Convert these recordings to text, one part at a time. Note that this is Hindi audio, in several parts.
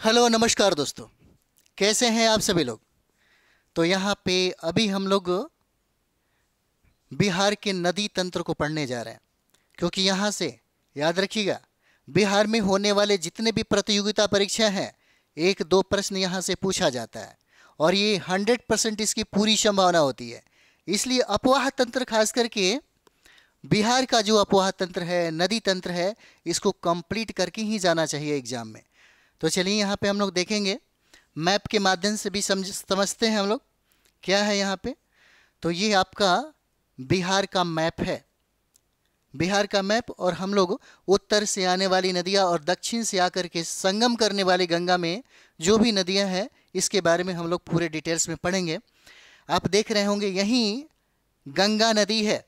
हेलो नमस्कार दोस्तों, कैसे हैं आप सभी लोग। तो यहाँ पे अभी हम लोग बिहार के नदी तंत्र को पढ़ने जा रहे हैं, क्योंकि यहाँ से याद रखिएगा, बिहार में होने वाले जितने भी प्रतियोगिता परीक्षा हैं, एक दो प्रश्न यहाँ से पूछा जाता है और ये 100% इसकी पूरी संभावना होती है। इसलिए अपवाह तंत्र खास करके बिहार का जो अपवाह तंत्र है, नदी तंत्र है, इसको कंप्लीट करके ही जाना चाहिए एग्जाम में। तो चलिए यहाँ पे हम लोग देखेंगे, मैप के माध्यम से भी समझते हैं हम लोग क्या है यहाँ पे। तो ये आपका बिहार का मैप है, बिहार का मैप, और हम लोग उत्तर से आने वाली नदियाँ और दक्षिण से आकर के संगम करने वाली गंगा में जो भी नदियाँ हैं, इसके बारे में हम लोग पूरे डिटेल्स में पढ़ेंगे। आप देख रहे होंगे यहीं गंगा नदी है।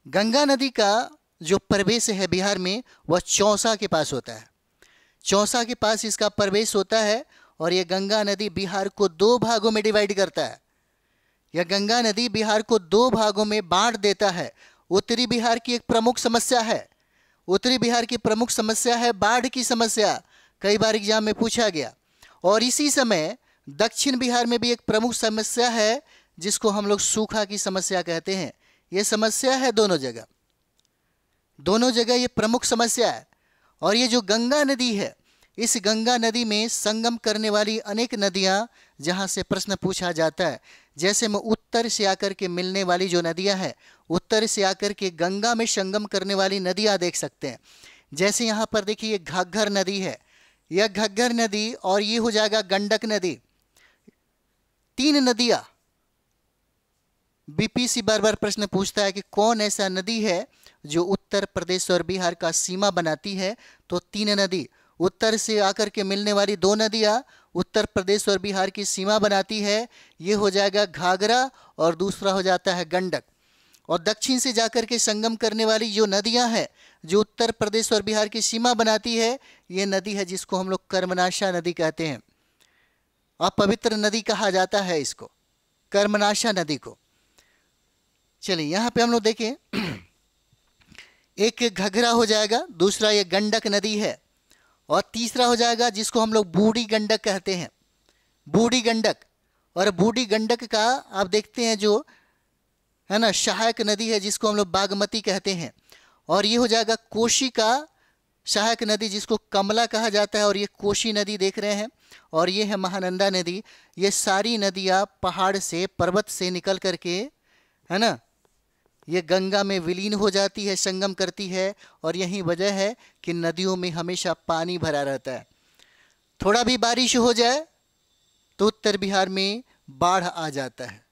गंगा नदी का जो प्रवेश है बिहार में, वह चौसा के पास होता है। चौसा के पास इसका प्रवेश होता है और ये गंगा नदी बिहार को दो भागों में डिवाइड करता है। यह गंगा नदी बिहार को दो भागों में बांट देता है। उत्तरी बिहार की एक प्रमुख समस्या है, उत्तरी बिहार की प्रमुख समस्या है बाढ़ की समस्या, कई बार एग्जाम में पूछा गया। और इसी समय दक्षिण बिहार में भी एक प्रमुख समस्या है जिसको हम लोग सूखा की समस्या कहते हैं। ये समस्या है दोनों जगह ये प्रमुख समस्या है। और ये जो गंगा नदी है, इस गंगा नदी में संगम करने वाली अनेक नदियाँ जहाँ से प्रश्न पूछा जाता है, जैसे में उत्तर से आकर के मिलने वाली जो नदियाँ हैं, उत्तर से आकर के गंगा में संगम करने वाली नदियाँ देख सकते हैं। जैसे यहाँ पर देखिए घग्गर नदी है, यह घग्गर नदी, और ये हो जाएगा गंडक नदी। तीन नदियाँ। बीपीएससी बार बार प्रश्न पूछता है कि कौन ऐसा नदी है जो उत्तर प्रदेश और बिहार का सीमा बनाती है। तो तीन नदी, उत्तर से आकर के मिलने वाली दो नदियाँ उत्तर प्रदेश और बिहार की सीमा बनाती है, ये हो जाएगा घाघरा और दूसरा हो जाता है गंडक। और दक्षिण से जाकर के संगम करने वाली जो नदियाँ हैं जो उत्तर प्रदेश और बिहार की सीमा बनाती है, ये नदी है जिसको हम लोग कर्मनाशा नदी कहते हैं। अपवित्र नदी कहा जाता है इसको, कर्मनाशा नदी को। चलिए यहाँ पे हम लोग देखें, एक घघरा हो जाएगा, दूसरा ये गंडक नदी है, और तीसरा हो जाएगा जिसको हम लोग बूढ़ी गंडक कहते हैं, बूढ़ी गंडक। और बूढ़ी गंडक का आप देखते हैं जो है ना सहायक नदी है जिसको हम लोग बागमती कहते हैं। और ये हो जाएगा कोशी का सहायक नदी जिसको कमला कहा जाता है, और ये कोशी नदी देख रहे हैं, और ये है महानंदा नदी। ये सारी नदियाँ पहाड़ से, पर्वत से निकल करके, है ना, ये गंगा में विलीन हो जाती है, संगम करती है। और यही वजह है कि नदियों में हमेशा पानी भरा रहता है। थोड़ा भी बारिश हो जाए तो उत्तर बिहार में बाढ़ आ जाता है।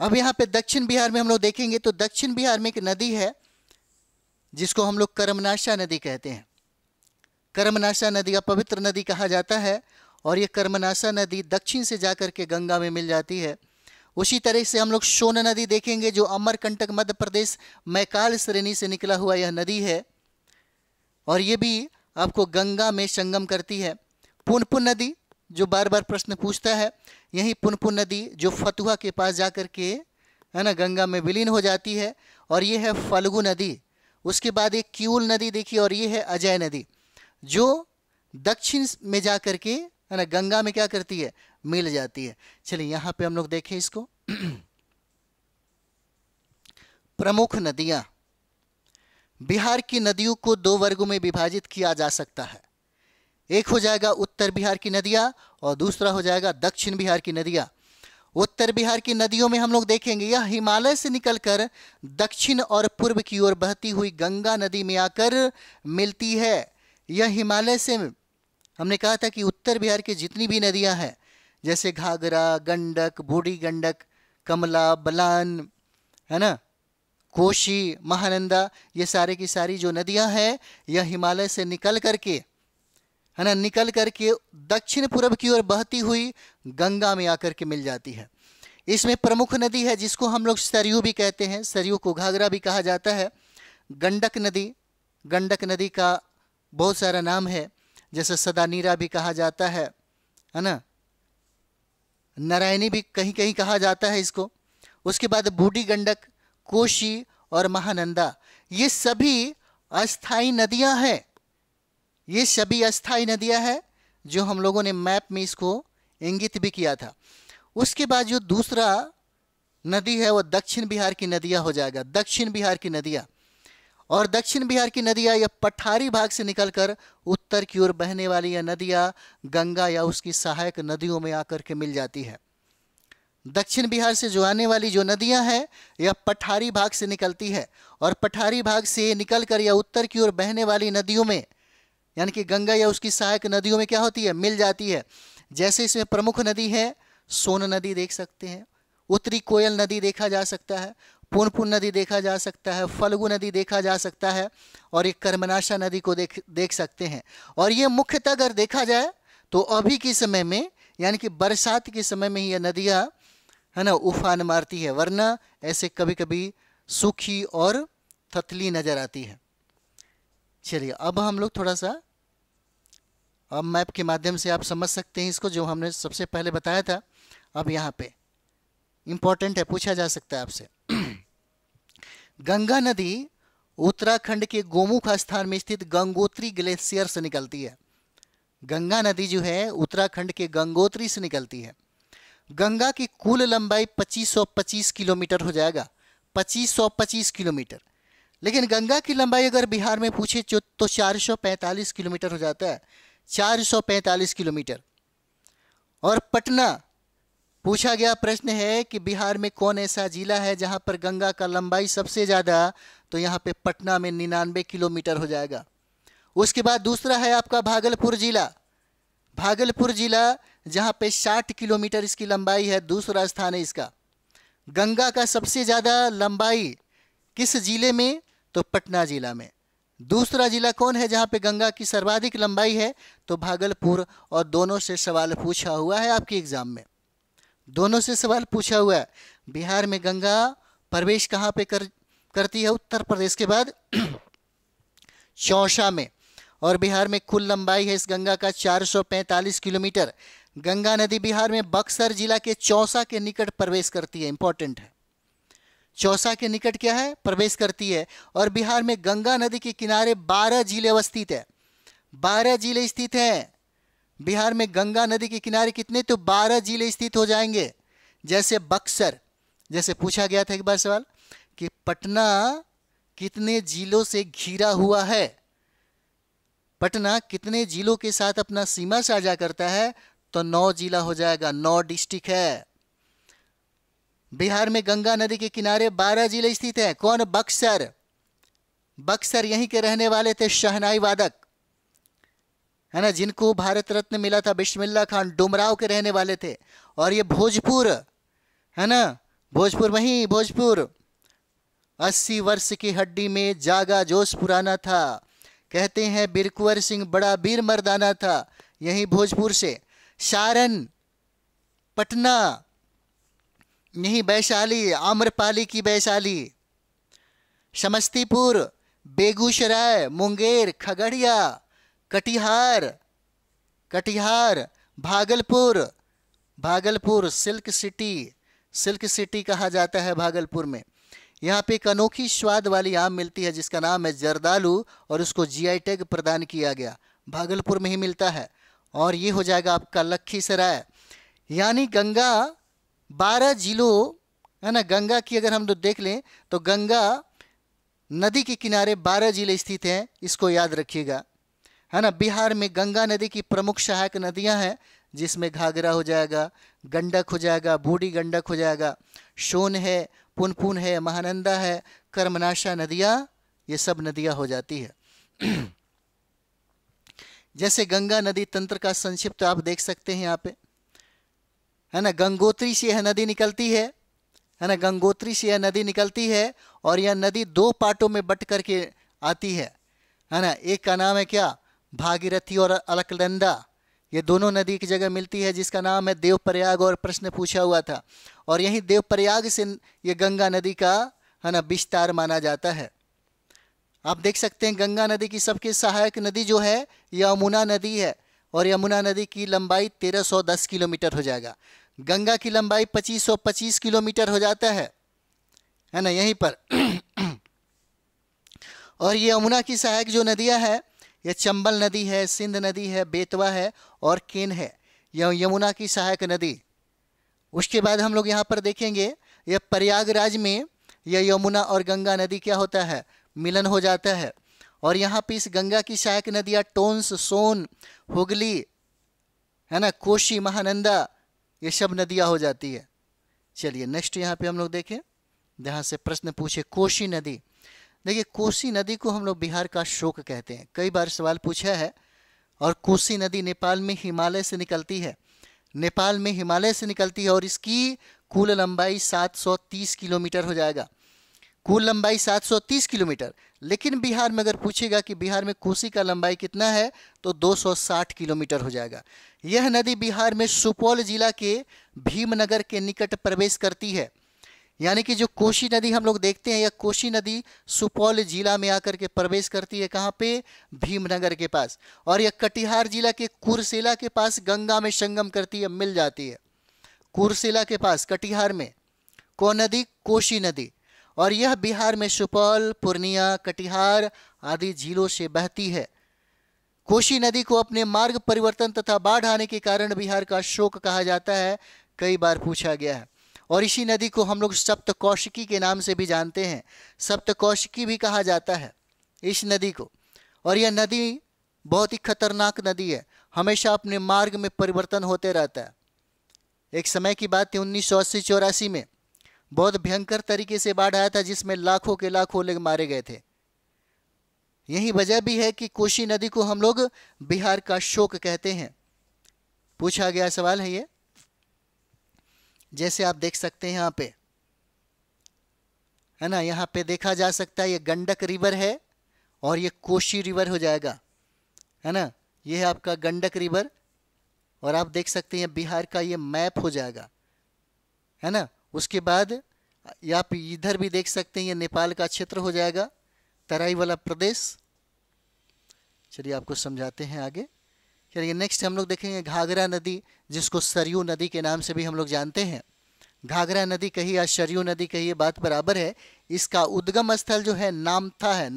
अब यहाँ पे दक्षिण बिहार में हम लोग देखेंगे तो दक्षिण बिहार में एक नदी है जिसको हम लोग कर्मनाशा नदी कहते हैं। कर्मनाशा नदी अपवित्र नदी कहा जाता है, और ये कर्मनाशा नदी दक्षिण से जाकर के गंगा में मिल जाती है। उसी तरह से हम लोग सोन नदी देखेंगे जो अमरकंटक मध्य प्रदेश मैकाल श्रेणी से निकला हुआ यह नदी है, और ये भी आपको गंगा में संगम करती है। पुनपुन नदी जो बार बार प्रश्न पूछता है, यही पुनपुन नदी जो फतुहा के पास जाकर के, है ना, गंगा में विलीन हो जाती है। और ये है फल्गु नदी। उसके बाद एक किऊल नदी देखिए, और ये है अजय नदी जो दक्षिण में जाकर के, है ना, गंगा में क्या करती है, मिल जाती है। चलिए यहाँ पे हम लोग देखें इसको। प्रमुख नदियाँ। बिहार की नदियों को दो वर्गों में विभाजित किया जा सकता है। एक हो जाएगा उत्तर बिहार की नदियाँ और दूसरा हो जाएगा दक्षिण बिहार की नदियाँ। उत्तर बिहार की नदियों में हम लोग देखेंगे यह हिमालय से निकलकर दक्षिण और पूर्व की ओर बहती हुई गंगा नदी में आकर मिलती है। यह हिमालय से, हमने कहा था कि उत्तर बिहार की जितनी भी नदियां हैं जैसे घाघरा, गंडक, बूढ़ी गंडक, कमला, बलान, है ना, कोशी, महानंदा, ये सारे की सारी जो नदियां हैं यह हिमालय से निकल करके, है ना, निकल करके दक्षिण पूर्व की ओर बहती हुई गंगा में आकर के मिल जाती है। इसमें प्रमुख नदी है जिसको हम लोग सरयू भी कहते हैं, सरयू को घाघरा भी कहा जाता है। गंडक नदी, गंडक नदी का बहुत सारा नाम है, जैसे सदानीरा भी कहा जाता है ना, नारायणी भी कहीं कहीं कहा जाता है इसको। उसके बाद बूढ़ी गंडक, कोशी और महानंदा, ये सभी अस्थाई नदियां हैं। ये सभी अस्थाई नदियां हैं जो हम लोगों ने मैप में इसको इंगित भी किया था। उसके बाद जो दूसरा नदी है वो दक्षिण बिहार की नदियां हो जाएगा, दक्षिण बिहार की नदियां। और दक्षिण बिहार की नदियां या पठारी भाग से निकलकर उत्तर की ओर बहने वाली यह नदियां गंगा या उसकी सहायक नदियों में आकर के मिल जाती है। दक्षिण बिहार से जो आने वाली जो नदियां हैं यह पठारी भाग से निकलती है और पठारी भाग से निकलकर या उत्तर की ओर बहने वाली नदियों में यानी कि गंगा या उसकी सहायक नदियों में क्या होती है, मिल जाती है। जैसे इसमें प्रमुख नदी है सोन नदी देख सकते हैं, उत्तरी कोयल नदी देखा जा सकता है, पुनपुन नदी देखा जा सकता है, फल्गु नदी देखा जा सकता है और एक कर्मनाशा नदी को देख सकते हैं। और ये मुख्यतः अगर देखा जाए तो अभी के समय में यानी कि बरसात के समय में ही ये नदियाँ है ना उफान मारती है, वरना ऐसे कभी कभी सूखी और थतली नजर आती है। चलिए अब हम लोग थोड़ा सा अब मैप के माध्यम से आप समझ सकते हैं इसको, जो हमने सबसे पहले बताया था। अब यहाँ पे इम्पोर्टेंट है, पूछा जा सकता है आपसे। गंगा नदी उत्तराखंड के गोमुख स्थान में स्थित गंगोत्री ग्लेशियर से निकलती है। गंगा नदी जो है उत्तराखंड के गंगोत्री से निकलती है। गंगा की कुल लंबाई 2525 किलोमीटर हो जाएगा, 2525 किलोमीटर। लेकिन गंगा की लंबाई अगर बिहार में पूछे तो 445 किलोमीटर हो जाता है, 445 किलोमीटर। और पटना पूछा गया प्रश्न है कि बिहार में कौन ऐसा जिला है जहां पर गंगा का लंबाई सबसे ज़्यादा, तो यहाँ पे पटना में 99 किलोमीटर हो जाएगा। उसके बाद दूसरा है आपका भागलपुर जिला। भागलपुर जिला जहाँ पे 60 किलोमीटर इसकी लंबाई है, दूसरा स्थान है इसका। गंगा का सबसे ज़्यादा लंबाई किस जिले में, तो पटना जिला में। दूसरा जिला कौन है जहाँ पे गंगा की सर्वाधिक लंबाई है, तो भागलपुर। और दोनों से सवाल पूछा हुआ है आपके एग्जाम में, दोनों से सवाल पूछा हुआ है। बिहार में गंगा प्रवेश कहाँ पे करती है, उत्तर प्रदेश के बाद चौसा में। और बिहार में कुल लंबाई है इस गंगा का 445 किलोमीटर। गंगा नदी बिहार में बक्सर जिला के चौसा के निकट प्रवेश करती है, इंपॉर्टेंट है। चौसा के निकट क्या है, प्रवेश करती है। और बिहार में गंगा नदी के किनारे 12 जिले अवस्थित है, 12 जिले स्थित हैं। बिहार में गंगा नदी के किनारे कितने, तो 12 जिले स्थित हो जाएंगे। जैसे बक्सर, जैसे पूछा गया था एक बार सवाल कि पटना कितने जिलों से घिरा हुआ है, पटना कितने जिलों के साथ अपना सीमा साझा करता है, तो 9 जिला हो जाएगा, 9 डिस्ट्रिक्ट है। बिहार में गंगा नदी के किनारे 12 जिले स्थित हैं। कौन, बक्सर। बक्सर यहीं के रहने वाले थे शहनाई वादक, है ना, जिनको भारत रत्न मिला था, बिस्मिल्लाह खान, डुमराव के रहने वाले थे। और ये भोजपुर है ना, भोजपुर, वहीं भोजपुर। 80 वर्ष की हड्डी में जागा जोश पुराना था, कहते हैं बिरकुंवर सिंह बड़ा वीर मर्दाना था, यहीं भोजपुर से। सारण, पटना, यहीं वैशाली, आम्रपाली की Vaishali. Samastipur, Begusarai, Munger, Khagaria, Katihar, Katihar, Bhagalpur, Bhagalpur silk city, silk city कहा जाता है भागलपुर में। यहाँ पे एक अनोखी स्वाद वाली आम मिलती है जिसका नाम है जर्दालू, और उसको जीआई टैग प्रदान किया गया, भागलपुर में ही मिलता है। और ये हो जाएगा आपका लखीसराय। यानी गंगा 12 जिलों, है ना, गंगा की अगर हम लोग देख लें तो गंगा नदी के किनारे 12 जिले स्थित हैं, इसको याद रखिएगा, है ना। बिहार में गंगा नदी की प्रमुख सहायक नदियां हैं, जिसमें घाघरा हो जाएगा, गंडक हो जाएगा, बूढ़ी गंडक हो जाएगा, सोन है, पुनपुन है, महानंदा है, कर्मनाशा नदियाँ, ये सब नदियाँ हो जाती है। जैसे गंगा नदी तंत्र का संक्षिप्त आप देख सकते हैं यहाँ पे, है ना। गंगोत्री से यह नदी निकलती है ना, गंगोत्री से यह नदी निकलती है। और यह नदी 2 पार्टों में बट करके आती है ना। एक का नाम है क्या, भागीरथी और अलकनंदा, ये दोनों नदी की जगह मिलती है, जिसका नाम है देवप्रयाग। और प्रश्न पूछा हुआ था, और यही देवप्रयाग से ये गंगा नदी का, है ना, विस्तार माना जाता है। आप देख सकते हैं गंगा नदी की सबके सहायक नदी जो है यमुना नदी है, और यमुना नदी की लंबाई 1310 किलोमीटर हो जाएगा। गंगा की लंबाई 2525 किलोमीटर हो जाता है ना, यहीं पर। और ये यमुना की सहायक जो नदियां हैं, यह चंबल नदी है, सिंध नदी है, बेतवा है और केन है, यह यमुना की सहायक नदी। उसके बाद हम लोग यहाँ पर देखेंगे यह प्रयागराज में यह यमुना और गंगा नदी क्या होता है, मिलन हो जाता है। और यहाँ पे इस गंगा की सहायक नदियाँ टोंस, सोन, हुगली है ना, कोशी, महानंदा, ये सब नदियाँ हो जाती है। चलिए नेक्स्ट यहाँ पे हम लोग देखें, जहाँ से प्रश्न पूछे कोशी नदी। देखिए कोसी नदी को हम लोग बिहार का शोक कहते हैं, कई बार सवाल पूछा है। और कोसी नदी नेपाल में हिमालय से निकलती है, नेपाल में हिमालय से निकलती है और इसकी कुल लंबाई 730 किलोमीटर हो जाएगा, कुल लंबाई 730 किलोमीटर। लेकिन बिहार में अगर पूछेगा कि बिहार में कोसी का लंबाई कितना है तो 260 किलोमीटर हो जाएगा। यह नदी बिहार में सुपौल जिला के भीमनगर के निकट प्रवेश करती है। यानी कि जो कोसी नदी हम लोग देखते हैं, यह कोसी नदी सुपौल जिला में आकर के प्रवेश करती है, कहाँ पे, भीमनगर के पास। और यह कटिहार जिला के कुर्सेला के पास गंगा में संगम करती है, मिल जाती है कुर्सेला के पास कटिहार में। कौन नदी, कोसी नदी। और यह बिहार में सुपौल, पूर्णिया, कटिहार आदि जिलों से बहती है। कोसी नदी को अपने मार्ग परिवर्तन तथा बाढ़ आने के कारण बिहार का शोक कहा जाता है, कई बार पूछा गया है। और इसी नदी को हम लोग सप्तकौशिकी के नाम से भी जानते हैं, सप्तकौशिकी भी कहा जाता है इस नदी को। और यह नदी बहुत ही खतरनाक नदी है, हमेशा अपने मार्ग में परिवर्तन होते रहता है। एक समय की बात थी 1980-84 में बहुत भयंकर तरीके से बाढ़ आया था, जिसमें लाखों के लाखों लोग मारे गए थे। यही वजह भी है कि कोसी नदी को हम लोग बिहार का शोक कहते हैं। पूछा गया सवाल है ये, जैसे आप देख सकते हैं यहाँ पे, है ना, यहाँ पे देखा जा सकता है ये गंडक रिवर है और ये कोसी रिवर हो जाएगा, है ना, ये है आपका गंडक रिवर। और आप देख सकते हैं बिहार का ये मैप हो जाएगा, है ना। उसके बाद आप इधर भी देख सकते हैं ये नेपाल का क्षेत्र हो जाएगा, तराई वाला प्रदेश। चलिए आपको समझाते हैं आगे। चलिए नेक्स्ट हम लोग देखेंगे घाघरा नदी, जिसको सरयू नदी के नाम से भी हम लोग जानते हैं। घाघरा नदी कही या सरयू नदी कही, ये बात बराबर है। इसका उद्गम स्थल जो है नामथा है,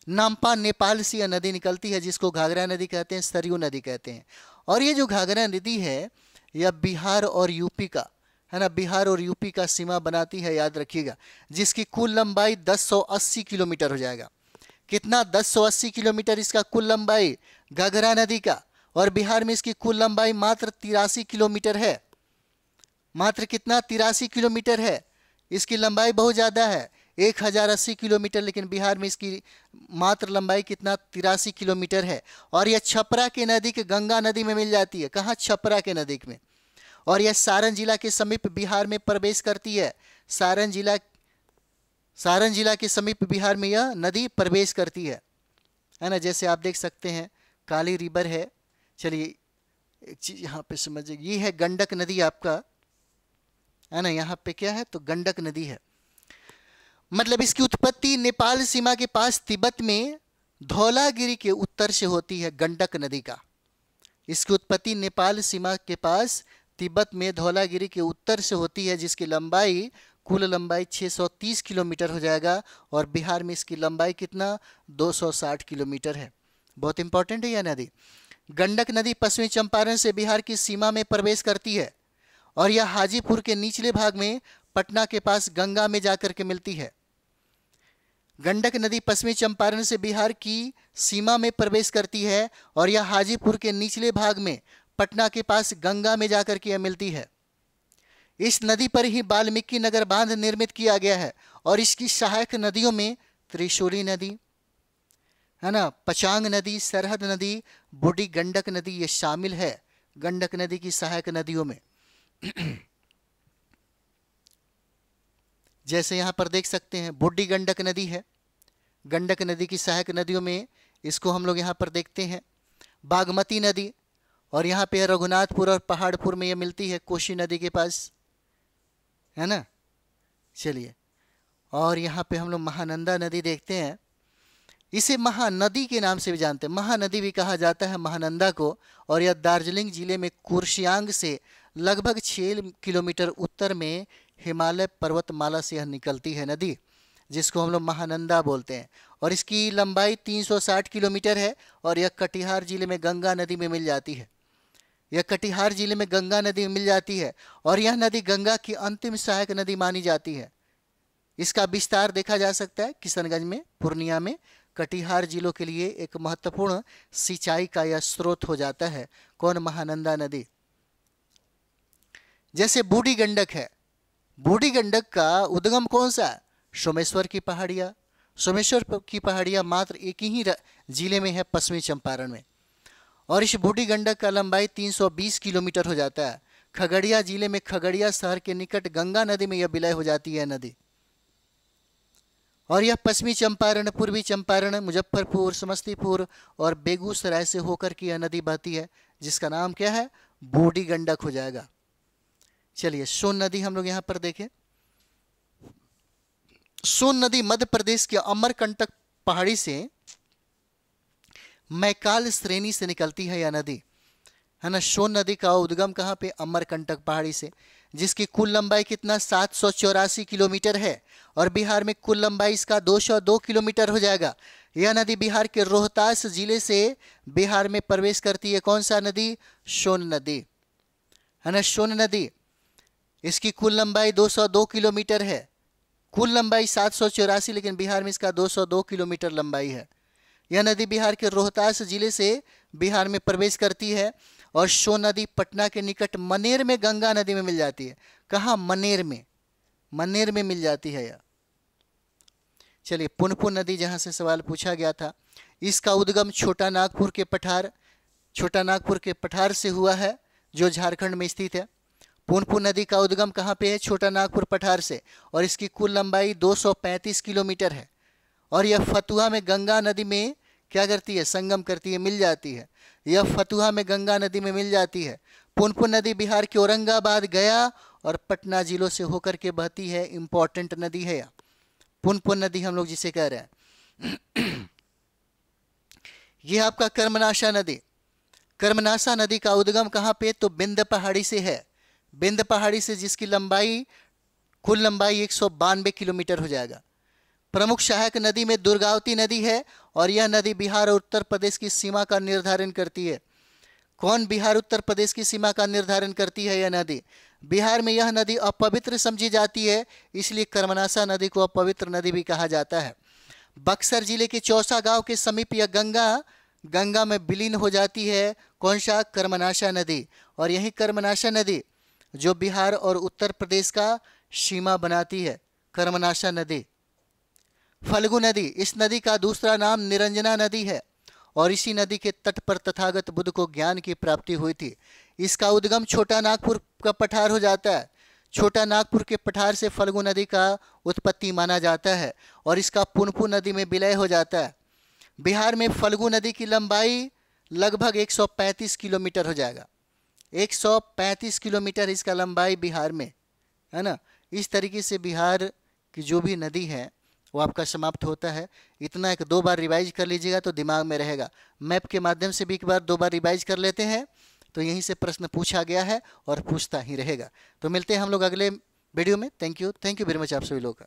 नामपा नेपाल से यह नदी निकलती है, जिसको घाघरा नदी कहते हैं, सरयू नदी कहते हैं। और ये जो घाघरा नदी है यह बिहार और यूपी का, है ना, बिहार और यूपी का सीमा बनाती है, याद रखिएगा। जिसकी कुल लंबाई 1080 किलोमीटर हो जाएगा। कितना, 1080 किलोमीटर इसका कुल लंबाई घाघरा नदी का। और बिहार में इसकी कुल लंबाई मात्र 83 किलोमीटर है। मात्र कितना, 83 किलोमीटर है। इसकी लंबाई बहुत ज़्यादा है, 1080 किलोमीटर, लेकिन बिहार में इसकी मात्र लंबाई कितना, 83 किलोमीटर है। और यह छपरा के नज़दीक गंगा नदी में मिल जाती है। कहाँ, छपरा के नज़दीक में। और यह सारण जिला के समीप बिहार में प्रवेश करती है। सारण जिला के समीप बिहार में यह नदी प्रवेश करती है ना। जैसे आप देख सकते हैं काली रिवर है। चलिए एक चीज़ यहाँ पे समझिए, ये है गंडक नदी आपका, है ना। यहाँ पे क्या है, तो गंडक नदी है। मतलब इसकी उत्पत्ति नेपाल सीमा के पास तिब्बत में धौलागिरी के उत्तर से होती है, गंडक नदी का। इसकी उत्पत्ति नेपाल सीमा के पास तिब्बत में धौलागिरी के उत्तर से होती है, जिसकी लंबाई, कुल लंबाई 630 किलोमीटर हो जाएगा। और बिहार में इसकी लंबाई कितना, 260 किलोमीटर है। बहुत इंपॉर्टेंट है यह नदी। गंडक नदी पश्चिमी चंपारण से बिहार की सीमा में प्रवेश करती है और यह हाजीपुर के निचले भाग में पटना के पास गंगा में जाकर के मिलती है। गंडक नदी पश्चिमी चंपारण से बिहार की सीमा में प्रवेश करती है और यह हाजीपुर के निचले भाग में पटना के पास गंगा में जाकर के मिलती है। इस नदी पर ही वाल्मीकि नगर बांध निर्मित किया गया है। और इसकी सहायक नदियों में त्रिशूली नदी, है ना, पचांग नदी, सरहद नदी, बूढ़ी गंडक नदी ये शामिल है गंडक नदी की सहायक नदियों में। जैसे यहाँ पर देख सकते हैं बूढ़ी गंडक नदी है, गंडक नदी की सहायक नदियों में इसको हम लोग यहाँ पर देखते हैं। बागमती नदी, और यहाँ पे रघुनाथपुर और पहाड़पुर में ये मिलती है, कोसी नदी के पास, है ना। चलिए, और यहाँ पे हम लोग महानंदा नदी देखते हैं। इसे महानदी के नाम से भी जानते हैं, महानदी भी कहा जाता है महानंदा को। और यह दार्जिलिंग जिले में कुर्सियांग से लगभग 6 किलोमीटर उत्तर में हिमालय पर्वतमाला से यह निकलती है नदी, जिसको हम लोग महानंदा बोलते हैं। और इसकी लंबाई 360 किलोमीटर है और यह कटिहार जिले में गंगा नदी में मिल जाती है। यह कटिहार जिले में गंगा नदी में मिल जाती है और यह नदी गंगा की अंतिम सहायक नदी मानी जाती है। इसका विस्तार देखा जा सकता है किशनगंज में, पूर्णिया में। कटिहार जिलों के लिए एक महत्वपूर्ण सिंचाई का यह स्रोत हो जाता है। कौन? महानंदा नदी। जैसे बूढ़ी गंडक है, बूढ़ी गंडक का उद्गम कौन सा? सोमेश्वर की पहाड़ियाँ। सोमेश्वर की पहाड़ियाँ मात्र एक ही जिले में है, पश्चिमी चंपारण में। और इस बूढ़ी गंडक का लंबाई 320 किलोमीटर हो जाता है। खगड़िया जिले में खगड़िया शहर के निकट गंगा नदी में यह विलय हो जाती है नदी। और यह पश्चिमी चंपारण, पूर्वी चंपारण, मुजफ्फरपुर, समस्तीपुर और बेगूसराय से होकर के यह नदी बहती है, जिसका नाम क्या है? बूढ़ी गंडक हो जाएगा। चलिए सोन नदी हम लोग यहाँ पर देखें। सोन नदी मध्य प्रदेश के अमरकंटक पहाड़ी से मैकाल श्रेणी से निकलती है यह नदी, है ना। सोन नदी का उद्गम कहाँ पे? अमरकंटक पहाड़ी से, जिसकी कुल लंबाई कितना? 784 किलोमीटर है। और बिहार में कुल लंबाई इसका 202 किलोमीटर हो जाएगा। यह नदी बिहार के रोहतास जिले से बिहार में प्रवेश करती है। कौन सा नदी? सोन नदी, है ना। सोन नदी, इसकी कुल लंबाई 202 किलोमीटर है। कुल लंबाई 784, लेकिन बिहार में इसका 202 किलोमीटर लंबाई है। यह नदी बिहार के रोहतास जिले से बिहार में प्रवेश करती है। और सोन नदी पटना के निकट मनेर में गंगा नदी में मिल जाती है। कहाँ? मनेर में, मनेर में मिल जाती है यह। चलिए पुनपुन नदी, जहाँ से सवाल पूछा गया था, इसका उद्गम छोटा नागपुर के पठार, छोटा नागपुर के पठार से हुआ है, जो झारखंड में स्थित है। पुनपुन नदी का उद्गम कहाँ पे है? छोटा नागपुर पठार से। और इसकी कुल लंबाई 235 किलोमीटर है। और यह फतुहा में गंगा नदी में क्या करती है? संगम करती है, मिल जाती है। यह फतुहा में गंगा नदी में मिल जाती है। पुनपुन नदी बिहार के औरंगाबाद, गया और पटना जिलों से होकर के बहती है। इंपॉर्टेंट नदी है यह पुनपुन नदी, हम लोग जिसे कह रहे हैं। यह आपका कर्मनाशा नदी। कर्मनाशा नदी का उद्गम कहाँ पे? तो बिंद पहाड़ी से है। बिंद पहाड़ी से, जिसकी लंबाई, कुल लंबाई 192 किलोमीटर हो जाएगा। प्रमुख सहायक नदी में दुर्गावती नदी है और यह नदी बिहार और उत्तर प्रदेश की सीमा का निर्धारण करती है। कौन? बिहार उत्तर प्रदेश की सीमा का निर्धारण करती है यह नदी। बिहार में यह नदी अपवित्र समझी जाती है, इसलिए कर्मनाशा नदी को अपवित्र नदी भी कहा जाता है। बक्सर जिले के चौसा गांव के समीप यह गंगा में विलीन हो जाती है। कौन सा? कर्मनाशा नदी। और यही कर्मनाशा नदी जो बिहार और उत्तर प्रदेश का सीमा बनाती है, कर्मनाशा नदी। फल्गु नदी, इस नदी का दूसरा नाम निरंजना नदी है और इसी नदी के तट पर तथागत बुद्ध को ज्ञान की प्राप्ति हुई थी। इसका उद्गम छोटा नागपुर का पठार हो जाता है। छोटा नागपुर के पठार से फल्गु नदी का उत्पत्ति माना जाता है और इसका पुनपुन नदी में विलय हो जाता है। बिहार में फल्गु नदी की लंबाई लगभग 135 किलोमीटर हो जाएगा। 135 किलोमीटर इसका लंबाई बिहार में, है ना। इस तरीके से बिहार की जो भी नदी है वो आपका समाप्त होता है। इतना एक 2 बार रिवाइज कर लीजिएगा तो दिमाग में रहेगा। मैप के माध्यम से भी एक बार 2 बार रिवाइज कर लेते हैं तो यहीं से प्रश्न पूछा गया है और पूछता ही रहेगा। तो मिलते हैं हम लोग अगले वीडियो में। थैंक यू वेरी मच आप सभी लोगों का।